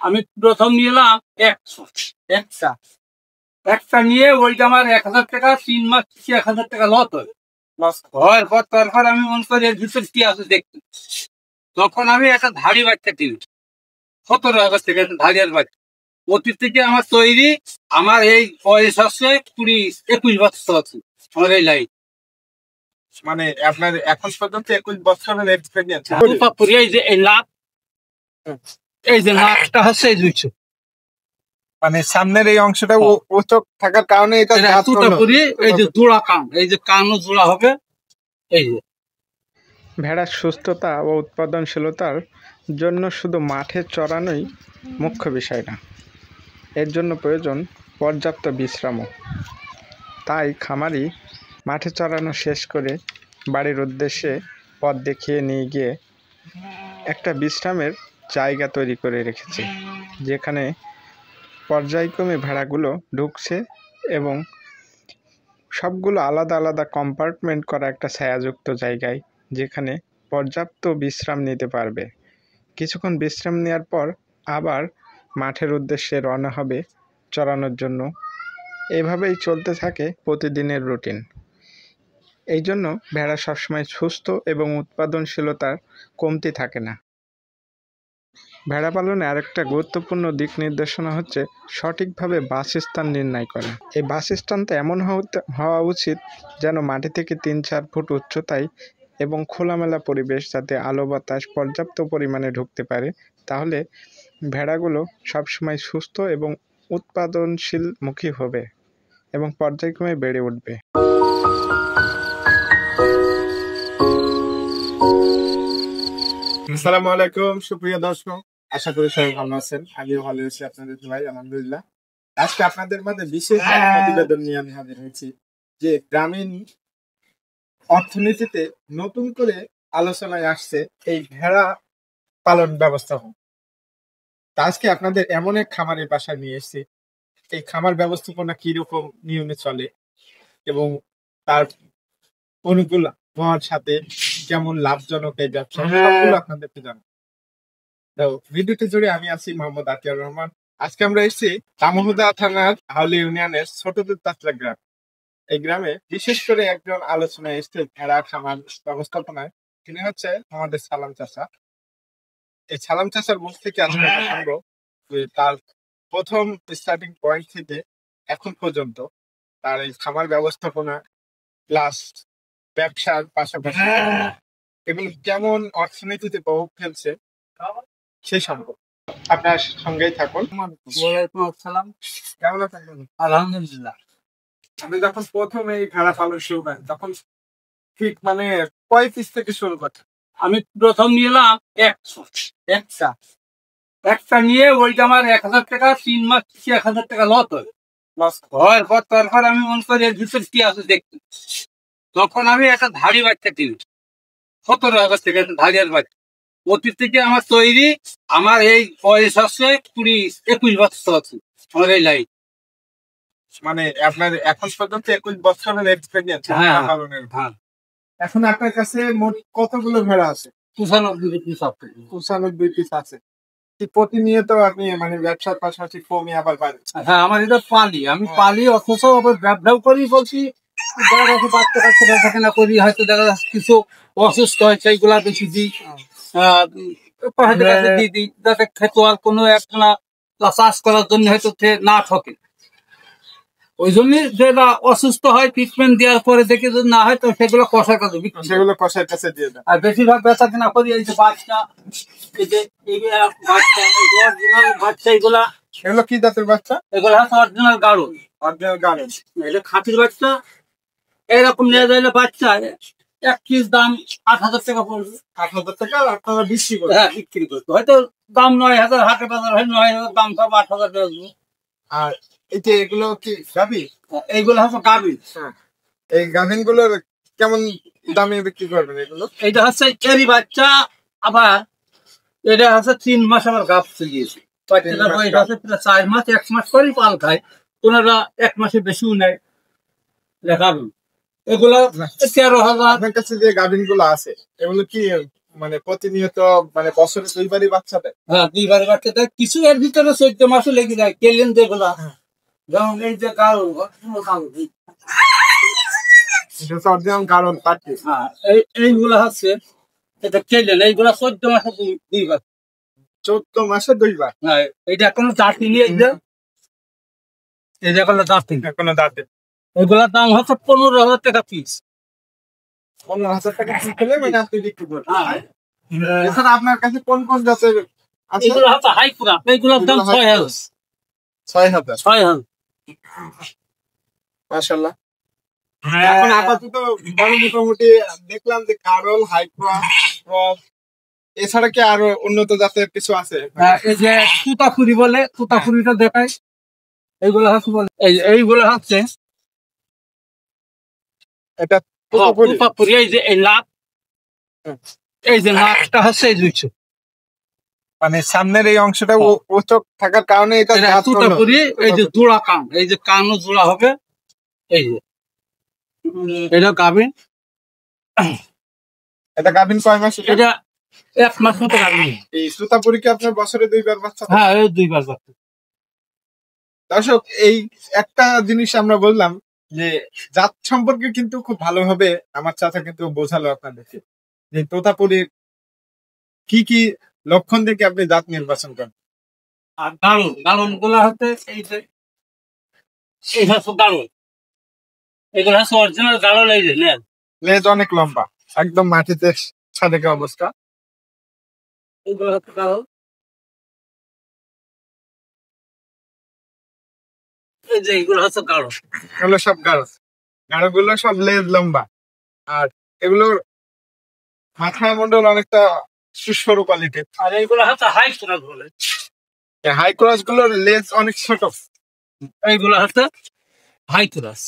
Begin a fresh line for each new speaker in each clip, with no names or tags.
আমি প্রথম নিলাম একটা একটা নিয়ে ওইটা আমার 1000 টাকা 3 মাস 1000 টাকা লস হয় পর তারপর আমি মনে করি এর ভিতর কি আছে দেখতে। তখন আমি একটা ধাড়ি বাচ্চা কিনি 17,000 টাকা ধাড়িয়ার বাচ্চা। অতীত থেকে আমার তৈরি, আমার এই বয়স আছে 20-21 বছর আছে আমার এই লাইন।
মানে আপনার এখন পর্যন্ত 21 বছরের এক্সপেরিয়েন্স।
এই যে এই লাভ, এই যে লাভটা হচ্ছে এই 200,
মানে সামনের এই অংশটা উঁচক থাকার কারণে এটা
এই যে জোড়া কান, এই যে কানও জোড়া হবে। এই যে
ভেড়ার সুস্থতা ও উৎপাদনশীলতার জন্য শুধু মাঠে চরানোই মুখ্য বিষয় না, এর জন্য প্রয়োজন পর্যাপ্ত বিশ্রামও। তাই খামারি মাঠে চরানো শেষ করে বাড়ির উদ্দেশ্যে পথ দেখিয়ে নিয়ে গিয়ে একটা বিশ্রামের জায়গা তৈরি করে রেখেছে, যেখানে পর্যায়ক্রমে ভেড়াগুলো ঢুকছে এবং সবগুলো আলাদা আলাদা কম্পার্টমেন্ট করা একটা ছায়াযুক্ত জায়গায়, যেখানে পর্যাপ্ত বিশ্রাম নিতে পারবে। কিছুক্ষণ বিশ্রাম নেওয়ার পর আবার মাঠের উদ্দেশ্যে রওনা হবে চরানোর জন্য। এভাবেই চলতে থাকে প্রতিদিনের রুটিন। এই জন্য ভেড়া সবসময় সুস্থ এবং উৎপাদনশীলতার কমতি থাকে না। ভেড়া পালনে আরেকটা গুরুত্বপূর্ণ দিক নির্দেশনা হচ্ছে সঠিকভাবে বাসস্থান নির্ণয় করা। এই বাসস্থানটা এমন হওয়া উচিত যেন মাটি থেকে 3-4 ফুট উচ্চতায় এবং খোলামেলা পরিবেশ, যাতে আলো বাতাস পর্যাপ্ত পরিমাণে ঢুকতে পারে। তাহলে ভেড়াগুলো সবসময় সুস্থ এবং উৎপাদনশীলমুখী হবে এবং পর্যায়ক্রমে বেড়ে উঠবে।
আসসালামু আলাইকুম সুপ্রিয় দর্শক, আশা করি সবাই ভালো আছেন। আমিও ভালো আছি, আপনাদের ভাই আলহামদুলিল্লাহ। আজকে আপনাদের মাঝে বিশেষ প্রতিবেদন নিয়ে আমি হাজির হয়েছি, যে গ্রামীণ অর্থনীতিতে নতুন করে আলোচনায় আসছে এই ভেড়া পালন ব্যবস্থাপনা। আজকে আপনাদের এমন এক খামারের বাসায় নিয়ে এসেছি। এই খামার ব্যবস্থাপনা কিরকম নিয়মে চলে এবং তার অনুকূল হওয়ার সাথে কেমন লাভজনক এই ব্যবসা, সবগুলো আপনাদেরকে জানাবো। তো ভিডিওটি জুড়ে আমি আছি মোহাম্মদ আতিয়ার রহমান। আজকে আমরা এসেছি দামোহদা থানার হাউলি ইউনিয়নের ছোট তাতলা গ্রাম। এই গ্রামে বিশেষ করে একজন আলোচনায় এসছে ভেড়া খামার ব্যবস্থাপনায়, তিনি হচ্ছে আমাদের সালাম চাচা। এই সালাম চাচার মুখ থেকে আজকে আমরা শুনবো তার প্রথম স্টার্টিং পয়েন্ট থেকে এখন পর্যন্ত তার এই খামার ব্যবস্থাপনা প্লাস ব্যবসার পাশাপাশি এগুলো কেমন অর্থনীতিতে প্রভাব ফেলছে সেই সম্পর্কে। আপনার সঙ্গেই থাকুন।
ওয়ালাইকুম আসসালাম।
কেমন আছেন?
আলহামদুলিল্লাহ।
আপনি যখন প্রথম এই ভেড়া পালন শুরু করেন তখন ঠিক মানে কয় পিস থেকে শুরু করতেন?
আমি প্রথম নিলাম একটা নিয়ে ওইটা আমার 1000 টাকা 3 মাস 1000 টাকা লস হয় পর তারপর আমি মনে করি এর ভিতর কি আছে দেখতে। তখন আমি একটা ধাড়ি বাচ্চা কিনি 17,000 টাকা ধাড়িয়ার বাচ্চা। অতীত থেকে আমার তৈরি, আমার এই বয়স আছে 20-21 বছর আছে আমার এই লাইন।
মানে আপনার এখন পর্যন্ত 21 বছরের এক্সপেরিয়েন্স পালনের। এখন আপনার কাছে মোট কতগুলো ভেড়া আছে? 95 পিস আছে। প্রতিনিয়ত আপনি মানে ব্যবসার পাশাপাশি কমে আবার বাড়ে?
হ্যাঁ, আমার এটা পালি, আমি পালি অথচ ব্যবসাও করি। বলছি দেখা যাচ্ছে বাচ্চা কাচ্চা ব্যবসা কেনা করি, হয়তো দেখা যাচ্ছে কিছু অসুস্থ হয় সেইগুলা বেশি দিই, দিয়ে দিই যাতে খেতে আর কোনো একটা চাষ করার জন্য হয়তো না ঠকে। ওই জন্য যেটা অসুস্থ হয় ট্রিটমেন্ট দেওয়ার পরে দেখে যদি না হয় তো সেগুলো কষার কাছে
সেগুলো কষার কাছে দিয়ে দেয়।
আর বেশিরভাগ বেচা কেনা করি এই যে বাচ্চা, এই যে বাচ্চা এগুলা।
এগুলো কি জাতের বাচ্চা?
এগুলো হচ্ছে অরিজিনাল গাড়ল।
অরিজিনাল গাড়ল,
এটা খাঁটির বাচ্চা। এরকম নিয়ে যাইলে বাচ্চা 1 পিস দাম 8,000 টাকা পড়বে।
8,000 টাকা আপনারা বিক্রি করেন?
হ্যাঁ, বিক্রি করতে হয়তো দাম 9,000, হাটে বাজার হয় 9,000, দাম সব 8,000 টাকা।
আর এই যে এগুলো কি গাভী?
এইগুলো হচ্ছে গাভী।
এই গাভীন গুলোর কেমন দামে বিক্রি করবেন এগুলো?
এইটা হচ্ছে এরই বাচ্চা, আবার এটা হচ্ছে 3 মাস আমার গাভ চলিয়েছে। 4 মাস 1 মাস করেই পাল খায়, ওনারা 1 মাসে বেশিও নেয়। দেখাবেন এগুলো 13,000।
আপনার কাছে যে গাভীন গুলো আছে এগুলো কি মানে প্রতিনিয়ত মানে বছরে দুইবারই বাচ্চা দেয়?
হ্যাঁ, দুইবারে বাচ্চা দেয়। কিছু এর ভিতরে 14 মাসও লেগে যায়, কেলেন যেগুলা, যেমন এই যে কারণ
এটা তো অরিজিনাল কারণ পাখি।
হ্যাঁ, এইগুলা হচ্ছে এটা কেলেন, এইগুলা 14 মাসে দুইবার।
14 মাসে দুইবার?
হ্যাঁ, এইটা কোনো জাতি নিয়ে এই যে কোনো জাতি
কোনো দাঁতে?
এগুলার দাম হচ্ছে 15,000 টাকা পিস।
15,000 টাকা পিস হলে মানে আপনি বিক্রি করেন।
হ্যাঁ,
এছাড়া আপনার কাছে কোন কোন জাতের আছে?
এগুলো হচ্ছে হাই ক্রাফ, এইগুলোর দাম 6,000।
6,000?
6,000।
মাশাআল্লাহ। এখন আপাতত মোটামুটি দেখলাম যে কারল, হাই ক্রস, এছাড়া কি আরো উন্নত জাতের কিছু আছে?
এই যে তুতাপুরি বলে, তুতাপুরিটা দেখাই। এইগুলো হচ্ছে বলে এইগুলো হচ্ছে
এটা
তুতাপুরি। এই যে এই লাভ, এই যে লাভটা হচ্ছে এই 200।
মানে সামনের এই অংশটা উঁচু থাকার কারণে এটা
তুতাপুরি। এই যে জোড়া কান, এই যে কানও জোড়া হবে। এই যে এটা গাভিন।
এটা গাভিন কয় মাস?
এটা 1 মাস মতো গাভিন।
এই সুতাপুরি কি আপনার বছরে দুইবার বাচ্চা?
হ্যাঁ, এই দুইবার বাচ্চা।
দর্শক, এই একটা জিনিস আমরা বললাম যে জাত সম্পর্কে কিন্তু খুব ভালোভাবে আমার চাচা কিন্তু বোঝালো আপনাদেরকে, যে তোতাপুরির কি কি লক্ষণ দেখে আপনি জাত নির্বাচন করেন।
আর গালন গুলা হচ্ছে এই যে এই হচ্ছে গালন, এগুলো হচ্ছে অরিজিনাল গালন। এই যে
লেজ অনেক লম্বা, একদম মাটিতে ছাদেকা অবস্থা।
এগুলো হচ্ছে গালন। এই যে এগুলো হচ্ছে গালন।
এগুলো সব গাঢ়, গাঢ়গুলো সব লেজ লম্বা। আর এগুলোর মাথা মন্ডল অনেকটা সুস্বরু কোয়ালিটির।
আর এইগুলো হচ্ছে হাই ক্রাস বলে।
হাই ক্রস গুলোর লেজ অনেক ছোট।
এইগুলো হচ্ছে হাই ক্রাস।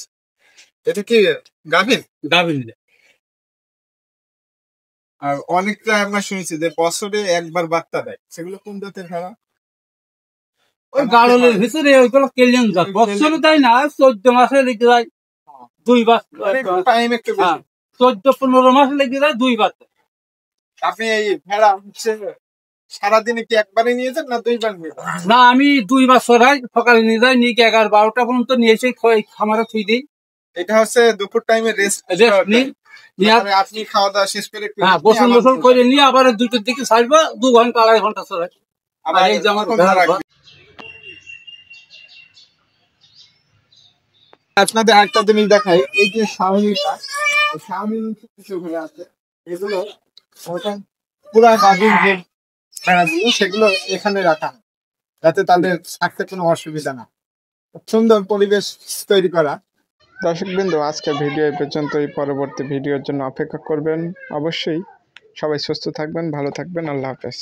এটা কি গাভীর?
গাভিন।
আর অনেকটা আমরা শুনেছি যে বছরে একবার বাচ্চা দেয়, সেগুলো কোন জাতের ভেড়া?
ওই গালনের ভিতরে ওইগুলো কেলিয়ান জাত। বছরে দেয় না, 14 মাসে লেগে যায় দুইবার।
টাইম একটু বেশি।
14-15 মাসে লেগে যায় দুইবার।
আপনি এই ভেড়া হচ্ছে সারাদিনে কি একবারে নিয়ে যান না দুইবার নিয়ে যান?
না, আমি 2 বার সরাই, সকালে নিয়ে যাই, নিয়ে 11-12টা পর্যন্ত নিয়ে এসে খামারে থুই দিই।
এটা হচ্ছে দুপুর টাইমে রেস্ট
নিই।
আপনি খাওয়া দাওয়া শেষ করে
হ্যাঁ, গোসল মোসল করে নিয়ে আবার 2টার দিকে ছাড়বো, 2 ঘন্টা 2.5 ঘন্টা সরাই।
আবার
এই যে আমার
আপনাদের একটা জিনিস দেখাই, এই যে শাওনিটা, শাওনি কিছু ঘরে আছে, এগুলো পুরা গাভীর যে ভেড়াগুলো সেগুলো এখানে রাখা, যাতে তাদের থাকতে কোনো অসুবিধা না, সুন্দর পরিবেশ তৈরি করা।
দর্শকবৃন্দ, আজকের ভিডিও এই পর্যন্তই। পরবর্তী ভিডিওর জন্য অপেক্ষা করবেন অবশ্যই। সবাই সুস্থ থাকবেন, ভালো থাকবেন। আল্লাহ হাফেজ।